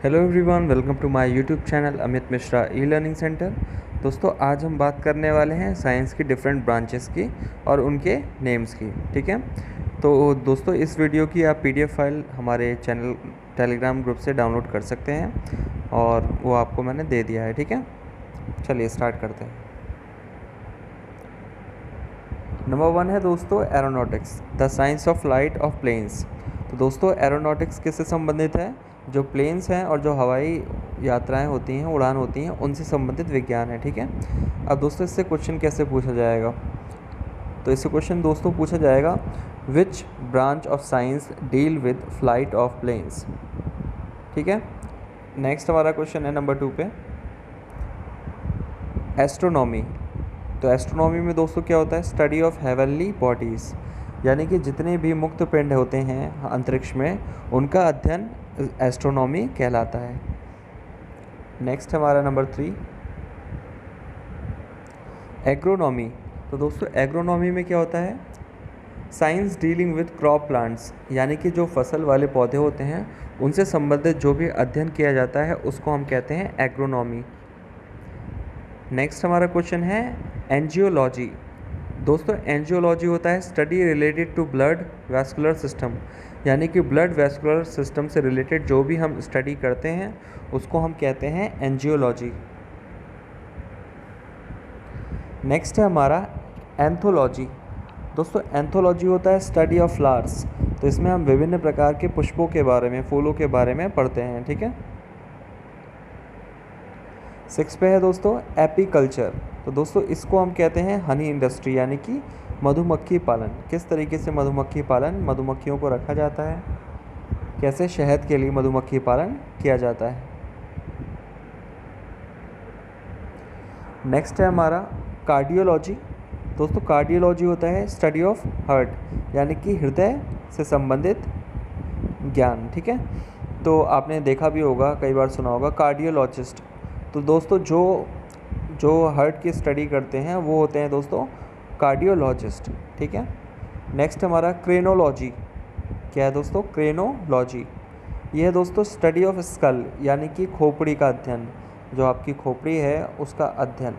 Hello everyone, welcome to my YouTube channel Amit Mishra e learning centre. दोस्तों, आज हम बात करने वाले हैं साइंस की डिफरेंट ब्रांचेस की और उनके नेम्स की। ठीक है, तो दोस्तों इस वीडियो की आप पीडीएफ फाइल हमारे चैनल टेलीग्राम ग्रुप से डाउनलोड कर सकते हैं और वो आपको मैंने दे दिया है। ठीक है, चलिए स्टार्ट करते हैं। नंबर 1 है दोस्तों aeronautics, the science of flight of planes. तो दोस्तों एरोनॉटिक्स किससे संबंधित है? जो प्लेन्स हैं और जो हवाई यात्राएं होती हैं, उड़ान होती हैं, उनसे संबंधित विज्ञान है। ठीक है, अब दोस्तों इससे क्वेश्चन कैसे पूछा जाएगा? तो इससे क्वेश्चन दोस्तों पूछा जाएगा, which branch of science deal with flight of planes. ठीक है, नेक्स्ट हमारा क्वेश्चन है नंबर 2 पे, एस्ट्रोनॉमी। तो एस्ट्रोनॉमी में दोस्तों क्या होता है? स्टडी ऑफ हेवनली बॉडीज़, यानी कि जितने भी मुक्त पिंड होते हैं अंतरिक्ष में, उनका अध्ययन एस्ट्रोनॉमी कहलाता है। नेक्स्ट हमारा नंबर 3, एग्रोनॉमी। तो दोस्तों एग्रोनॉमी में क्या होता है? Science dealing with crop plants, यानी कि जो फसल वाले पौधे होते हैं उनसे संबंधित जो भी अध्ययन किया जाता है उसको हम कहते हैं एग्रोनॉमी। नेक्स्ट हमारा क्वेश्चन है एंजियोलॉजी। दोस्तों एंजियोलॉजी होता है study related to blood vascular system, यानी कि ब्लड वैस्कुलर सिस्टम से रिलेटेड जो भी हम स्टडी करते हैं उसको हम कहते हैं एंजियोलॉजी। नेक्स्ट है हमारा एंथोलॉजी। दोस्तों एंथोलॉजी होता है स्टडी ऑफ फ्लावर्स, तो इसमें हम विभिन्न प्रकार के पुष्पों के बारे में, फूलों के बारे में पढ़ते हैं। ठीक है, 6 पे है दोस्तों एपीकल्चर। तो दोस्तों इसको हम कहते हैं हनी इंडस्ट्री, यानी कि मधुमक्खी पालन। किस तरीके से मधुमक्खी पालन, मधुमक्खियों को रखा जाता है, कैसे शहद के लिए मधुमक्खी पालन किया जाता है। नेक्स्ट है हमारा कार्डियोलॉजी। दोस्तों कार्डियोलॉजी होता है स्टडी ऑफ हार्ट, यानी कि हृदय से संबंधित ज्ञान। ठीक है, तो आपने देखा भी होगा, कई बार सुना होगा कार्डियोलॉजिस्ट। तो दोस्तों जो हार्ट की स्टडी करते हैं वो होते हैं दोस्तों कार्डियोलॉजिस्ट। ठीक है, नेक्स्ट हमारा क्रेनोलॉजी। क्या है दोस्तों? क्रेनोलॉजी। ये है दोस्तों स्टडी ऑफ स्कल, यानी कि खोपड़ी का अध्ययन। जो आपकी खोपड़ी है उसका अध्ययन,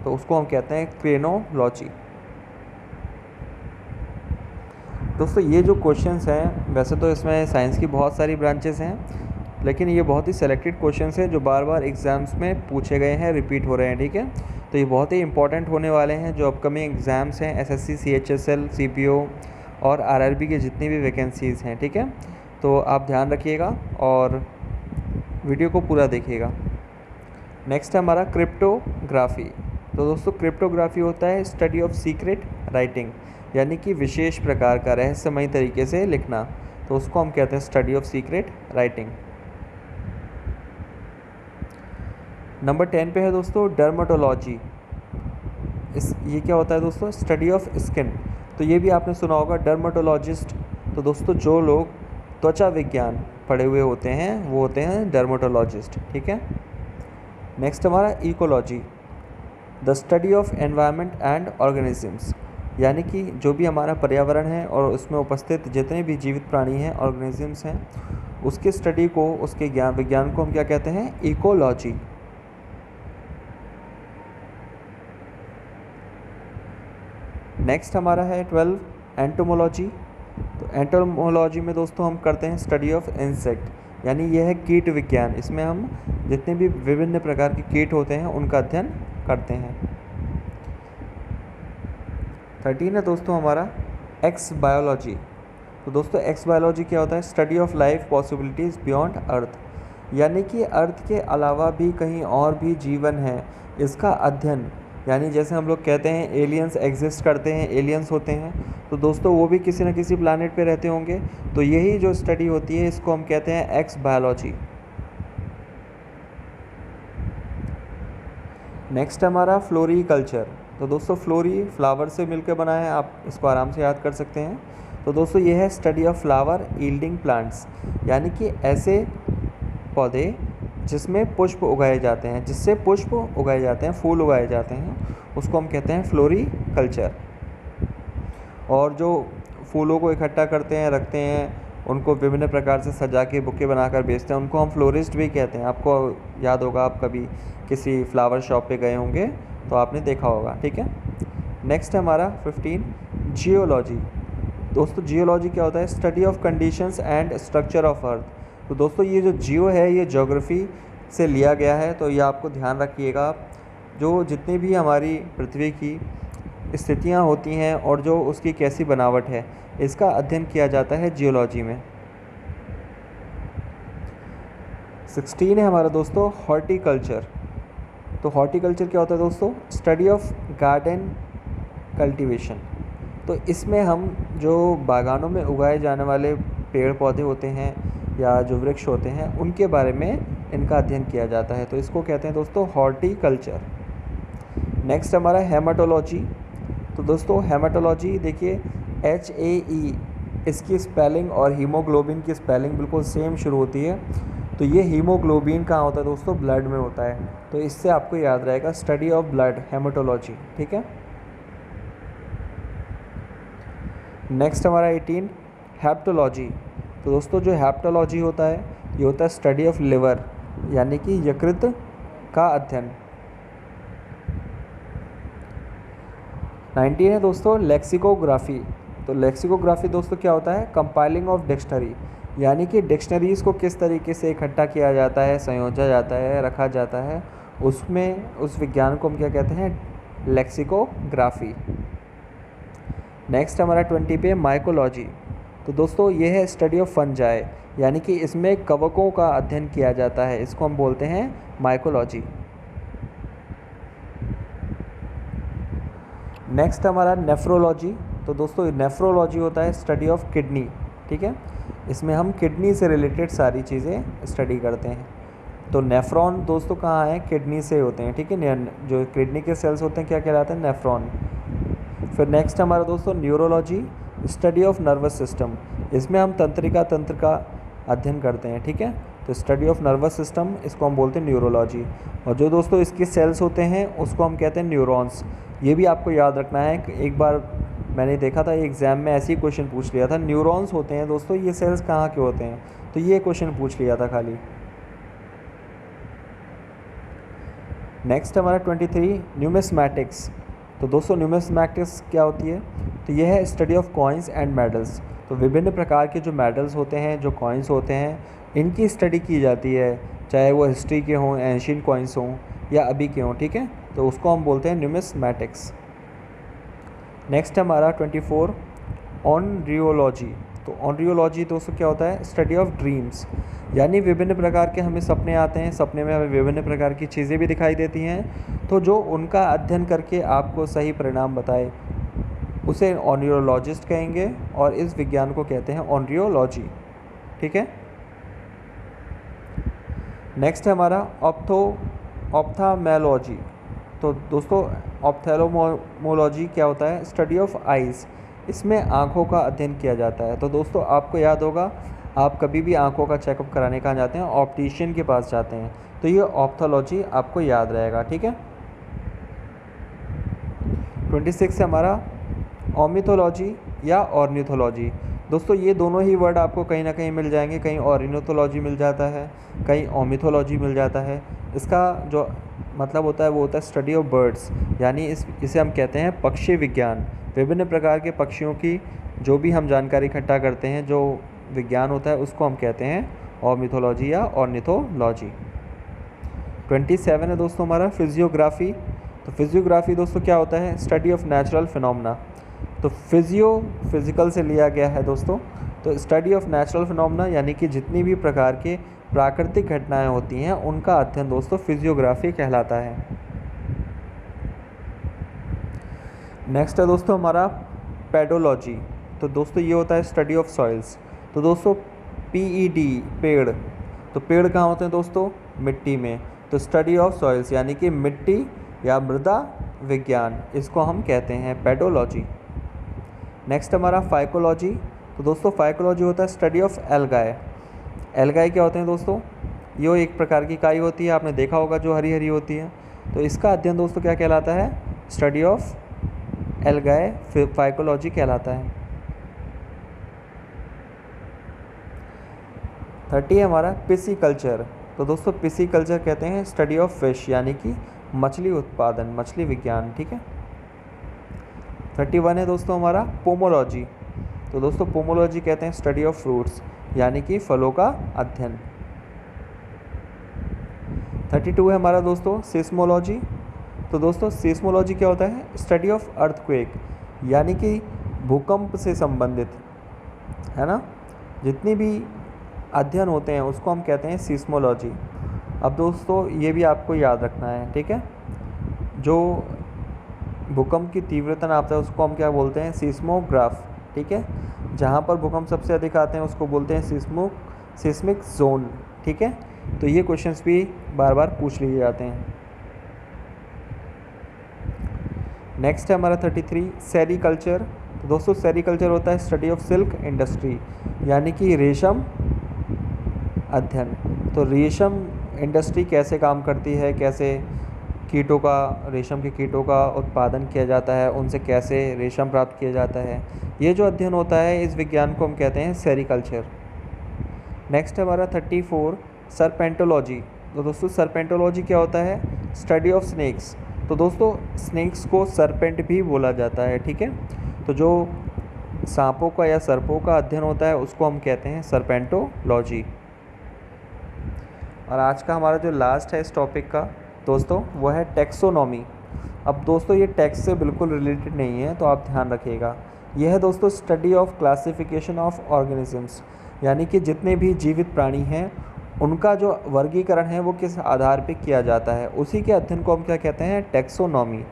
तो उसको हम कहते हैं क्रेनोलॉजी। दोस्तों ये जो क्वेश्चंस हैं, वैसे तो इसमें साइंस की बहुत सारी ब्रांचेस हैं, लेकिन ये बहुत ही सेलेक्टेड क्वेश्चंस हैं जो बार बार एग्ज़ाम्स में पूछे गए हैं, रिपीट हो रहे हैं। ठीक है, तो ये बहुत ही इंपॉर्टेंट होने वाले हैं जो अपकमिंग एग्ज़ाम्स हैं, एसएससी, सीएचएसएल, सीपीओ और आरआरबी की जितनी भी वैकेंसीज़ हैं। ठीक है, तो आप ध्यान रखिएगा और वीडियो को पूरा देखिएगा। नेक्स्ट है हमारा क्रिप्टोग्राफी। तो दोस्तों क्रिप्टोग्राफी होता है स्टडी ऑफ सीक्रेट राइटिंग, यानी कि विशेष प्रकार का रहस्यमय तरीके से लिखना, तो उसको हम कहते हैं study of secret writing. Number 10 पे है दोस्तों डर्मेटोलॉजी। ये क्या होता है दोस्तों? Study of skin. तो ये भी आपने सुना होगा डर्मेटोलॉजिस्ट। तो दोस्तों जो लोग त्वचा विज्ञान पढ़े हुए होते हैं वो होते हैं डर्मेटोलॉजिस्ट। ठीक है, नेक्स्ट हमारा ecology, the study of environment and organisms, यानी कि जो भी हमारा पर्यावरण है और उसमें उपस्थित जितने भी जीवित प्राणी हैं, ऑर्गेनिजम्स हैं, उसके स्टडी को, उसके विज्ञान को हम क्या कहते हैं? इकोलॉजी। नेक्स्ट हमारा है 12 एंटोमोलॉजी। तो एंटोमोलॉजी में दोस्तों हम करते हैं स्टडी ऑफ इंसेक्ट, यानी यह है कीट विज्ञान। इसमें हम जितने भी विभिन्न प्रकार के कीट होते हैं उनका अध्ययन करते हैं। 13 है दोस्तों हमारा एक्स बायोलॉजी। तो दोस्तों एक्स बायोलॉजी क्या होता है? Study of life possibilities beyond अर्थ, यानी कि अर्थ के अलावा भी कहीं और भी जीवन है, इसका अध्ययन। यानी जैसे हम लोग कहते हैं एलियंस एग्जिस्ट करते हैं, एलियंस होते हैं, तो दोस्तों वो भी किसी न किसी प्लैनेट पे रहते होंगे, तो यही जो स्टडी होती है इसको हम कहते हैं एक्स बायोलॉजी। नेक्स्ट हमारा फ्लोरीकल्चर। तो दोस्तों फ्लोरी फ्लावर से मिलकर बना है, आप इसको आराम से याद कर सकते हैं। तो दोस्तों ये है study of flower yielding plants, यानी कि ऐसे पौधे जिसमें पुष्प उगाए जाते हैं, जिससे पुष्प उगाए जाते हैं, फूल उगाए जाते हैं, उसको हम कहते हैं फ्लोरीकल्चर। और जो फूलों को इकट्ठा करते हैं, रखते हैं उनको विभिन्न प्रकार से सजा के बुके बनाकर बेचते हैं, उनको हम फ्लोरिस्ट भी कहते हैं। आपको याद होगा, आप कभी किसी फ्लावर शॉप पे गए होंगे तो आपने देखा होगा, ठीक है। नेक्स्ट है हमारा 15 जियोलॉजी। दोस्तों जियोलॉजी क्या होता है? Study of conditions and structure of earth. तो दोस्तों ये जो जियो है ये ज्योग्राफी से लिया गया है, तो ये आपको ध्यान रखिएगा। जो जितनी भी हमारी पृथ्वी की स्थितियाँ होती हैं और जो उसकी कैसी बनावट है, इसका अध्ययन किया जाता है जियोलॉजी में। 16 है हमारा दोस्तों हॉर्टिकल्चर। तो हॉर्टिकल्चर क्या होता है दोस्तों? Study of garden cultivation. तो इसमें हम जो बागानों में उगाए जाने वाले पेड़ पौधे होते हैं या जो वृक्ष होते हैं उनके बारे में इनका अध्ययन किया जाता है, तो इसको कहते हैं दोस्तों हॉर्टिकल्चर। नेक्स्ट हमारा हेमाटोलॉजी। तो दोस्तों हेमाटोलॉजी देखिए HAE इसकी स्पेलिंग और हीमोग्लोबिन की स्पेलिंग बिल्कुल सेम शुरू होती है। तो ये हीमोग्लोबिन कहाँ होता है दोस्तों? ब्लड में होता है। तो इससे आपको याद रहेगा स्टडी ऑफ ब्लड, हेमाटोलॉजी, ठीक है। नेक्स्ट हमारा 18 हेप्टोलॉजी। तो दोस्तों जो हेप्टोलॉजी होता है ये होता है स्टडी ऑफ लिवर, यानी कि यकृत का अध्ययन। 19 है दोस्तों लेक्सिकोग्राफी। तो लेक्सिकोग्राफी दोस्तों क्या होता है? कंपाइलिंग ऑफ डिक्शनरी, यानी कि डिक्शनरीज़ को किस तरीके से इकट्ठा किया जाता है, संयोजा जाता है, रखा जाता है, उसमें उस विज्ञान को हम क्या कहते हैं? लेक्सिकोग्राफी। नेक्स्ट हमारा 20 पे माइकोलॉजी। तो दोस्तों ये है स्टडी ऑफ फंजाई, यानी कि इसमें कवकों का अध्ययन किया जाता है, इसको हम बोलते हैं माइकोलॉजी। नेक्स्ट हमारा नेफ्रोलॉजी। तो दोस्तों नेफ्रोलॉजी होता है स्टडी ऑफ किडनी, ठीक है। इसमें हम किडनी से रिलेटेड सारी चीज़ें स्टडी करते हैं। तो नेफ्रॉन दोस्तों कहाँ हैं? किडनी से होते हैं, ठीक है। जो किडनी के सेल्स होते हैं क्या कहलाते हैं? नेफ्रॉन। फिर नेक्स्ट हमारा दोस्तों neurology, study of nervous system. इसमें हम तंत्रिका तंत्र का अध्ययन करते हैं, ठीक है। तो स्टडी ऑफ नर्वस सिस्टम, इसको हम बोलते हैं न्यूरोलॉजी। और जो दोस्तों इसके सेल्स होते हैं उसको हम कहते हैं न्यूरॉन्स। ये भी आपको याद रखना है कि एक बार मैंने देखा था एग्ज़ाम में ऐसे ही क्वेश्चन पूछ लिया था, न्यूरॉन्स होते हैं दोस्तों, ये सेल्स कहाँ के होते हैं? तो ये क्वेश्चन पूछ लिया था खाली। नेक्स्ट हमारा 23 न्यूमिस्मैटिक्स। तो दोस्तों न्यूमिस्मैटिक्स क्या होती है? तो यह है study of coins and medals. तो विभिन्न प्रकार के जो मेडल्स होते हैं, जो कॉइन्स होते हैं, इनकी स्टडी की जाती है, चाहे वो हिस्ट्री के हों, एंशिएंट कॉइन्स हों या अभी के हों, ठीक है। तो उसको हम बोलते हैं न्यूमिस्मैटिक्स। नेक्स्ट हमारा 24 ऑनरियोलॉजी। तो ऑनरियोलॉजी दोस्तों क्या होता है? स्टडी ऑफ ड्रीम्स, यानी विभिन्न प्रकार के हमें सपने आते हैं, सपने में हमें विभिन्न प्रकार की चीज़ें भी दिखाई देती हैं, तो जो उनका अध्ययन करके आपको सही परिणाम बताए उसे ऑनरियोलॉजिस्ट कहेंगे और इस विज्ञान को कहते हैं ऑनरियोलॉजी, ठीक है। नेक्स्ट है हमारा ऑप्थाल्मोलॉजी। तो दोस्तों ऑप्थेल्मोलॉजी क्या होता है? Study of eyes. इसमें आँखों का अध्ययन किया जाता है। तो दोस्तों आपको याद होगा, आप कभी भी आँखों का चेकअप कराने कहाँ जाते हैं? ऑप्टिशियन के पास जाते हैं। तो ये ऑप्थोलॉजी आपको याद रहेगा, ठीक है। 26 है हमारा ऑर्निथोलॉजी या ऑर्निथोलॉजी। दोस्तों ये दोनों ही वर्ड आपको कहीं ना कहीं मिल जाएंगे, कहीं ऑर्निथोलॉजी मिल जाता है, कहीं ऑर्निथोलॉजी मिल जाता है। इसका जो मतलब होता है वो होता है स्टडी ऑफ बर्ड्स, यानी इसे हम कहते हैं पक्षी विज्ञान। विभिन्न प्रकार के पक्षियों की जो भी हम जानकारी इकट्ठा करते हैं, जो विज्ञान होता है, उसको हम कहते हैं ऑर्निथोलॉजी या ऑर्निथोलॉजी। 27 है दोस्तों हमारा फिजियोग्राफी। तो फिजियोग्राफी दोस्तों क्या होता है? Study of natural phenomena. तो फिजिकल से लिया गया है दोस्तों। तो स्टडी ऑफ नेचुरल फिनोमेना यानी कि जितनी भी प्रकार के प्राकृतिक घटनाएं होती हैं उनका अध्ययन दोस्तों फिजियोग्राफी कहलाता है। नेक्स्ट है दोस्तों हमारा पेडोलॉजी। तो दोस्तों ये होता है स्टडी ऑफ सॉइल्स। तो दोस्तों PED पेड़। तो पेड़ कहाँ होते हैं दोस्तों? मिट्टी में। तो स्टडी ऑफ सॉइल्स यानी कि मिट्टी या मृदा विज्ञान, इसको हम कहते हैं पेडोलॉजी। नेक्स्ट हमारा फाइकोलॉजी। तो दोस्तों फाइकोलॉजी होता है स्टडी ऑफ एल्गाई। एल्गाई क्या होते हैं दोस्तों? ये एक प्रकार की काई होती है, आपने देखा होगा, जो हरी हरी होती है। तो इसका अध्ययन दोस्तों क्या कहलाता है? स्टडी ऑफ एल्गाई फाइकोलॉजी कहलाता है। 30 है हमारा पिसीकल्चर। तो दोस्तों पिसीकल्चर कहते हैं स्टडी ऑफ फिश यानी कि मछली उत्पादन, मछली विज्ञान, ठीक है। 31 है दोस्तों हमारा पोमोलॉजी। तो दोस्तों पोमोलॉजी कहते हैं स्टडी ऑफ फ्रूट्स यानी कि फलों का अध्ययन। 32 है हमारा दोस्तों सिस्मोलॉजी। तो दोस्तों सिस्मोलॉजी क्या होता है? स्टडी ऑफ अर्थक्वेक यानी कि भूकंप से संबंधित, है ना, जितनी भी अध्ययन होते हैं उसको हम कहते हैं सिस्मोलॉजी। अब दोस्तों ये भी आपको याद रखना है, ठीक है। जो भूकंप की तीव्रता नापता है उसको हम क्या बोलते हैं? सिस्मोग्राफ, ठीक है। जहाँ पर भूकंप सबसे अधिक आते हैं उसको बोलते हैं सिस्मिक जोन, ठीक है। तो ये क्वेश्चंस भी बार बार पूछ लिए जाते हैं। नेक्स्ट है हमारा 33 सेरीकल्चर। तो दोस्तों सेरीकल्चर होता है स्टडी ऑफ सिल्क इंडस्ट्री यानी कि रेशम अध्ययन। तो रेशम इंडस्ट्री कैसे काम करती है, कैसे कीटों का, रेशम के कीटों का उत्पादन किया जाता है, उनसे कैसे रेशम प्राप्त किया जाता है, ये जो अध्ययन होता है इस विज्ञान को हम कहते हैं सेरीकल्चर। नेक्स्ट है हमारा 34 सरपेंटोलॉजी। तो दोस्तों सरपेंटोलॉजी क्या होता है? Study of snakes. तो दोस्तों स्नेक्स को सरपेंट भी बोला जाता है, ठीक है। तो जो सांपों का या सर्पों का अध्ययन होता है उसको हम कहते हैं सरपेंटोलॉजी। और आज का हमारा जो लास्ट है इस टॉपिक का दोस्तों वो है टैक्सोनॉमी। अब दोस्तों ये टैक्स से बिल्कुल रिलेटेड नहीं है तो आप ध्यान रखिएगा। यह है दोस्तों study of classification of organisms यानी कि जितने भी जीवित प्राणी हैं उनका जो वर्गीकरण है वो किस आधार पे किया जाता है, उसी के अध्ययन को हम क्या कहते हैं? टैक्सोनॉमी।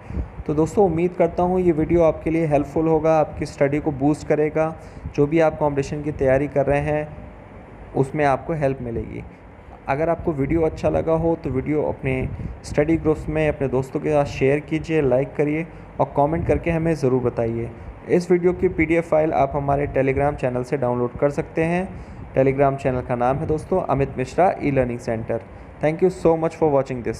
तो दोस्तों उम्मीद करता हूँ ये वीडियो आपके लिए हेल्पफुल होगा, आपकी स्टडी को बूस्ट करेगा। जो भी आप कॉम्पिटिशन की तैयारी कर रहे हैं उसमें आपको हेल्प मिलेगी। अगर आपको वीडियो अच्छा लगा हो तो वीडियो अपने स्टडी ग्रुप्स में अपने दोस्तों के साथ शेयर कीजिए, लाइक करिए और कमेंट करके हमें ज़रूर बताइए। इस वीडियो की PDF फाइल आप हमारे टेलीग्राम चैनल से डाउनलोड कर सकते हैं। टेलीग्राम चैनल का नाम है दोस्तों Amit Mishra e learning centre. Thank you so much for watching this.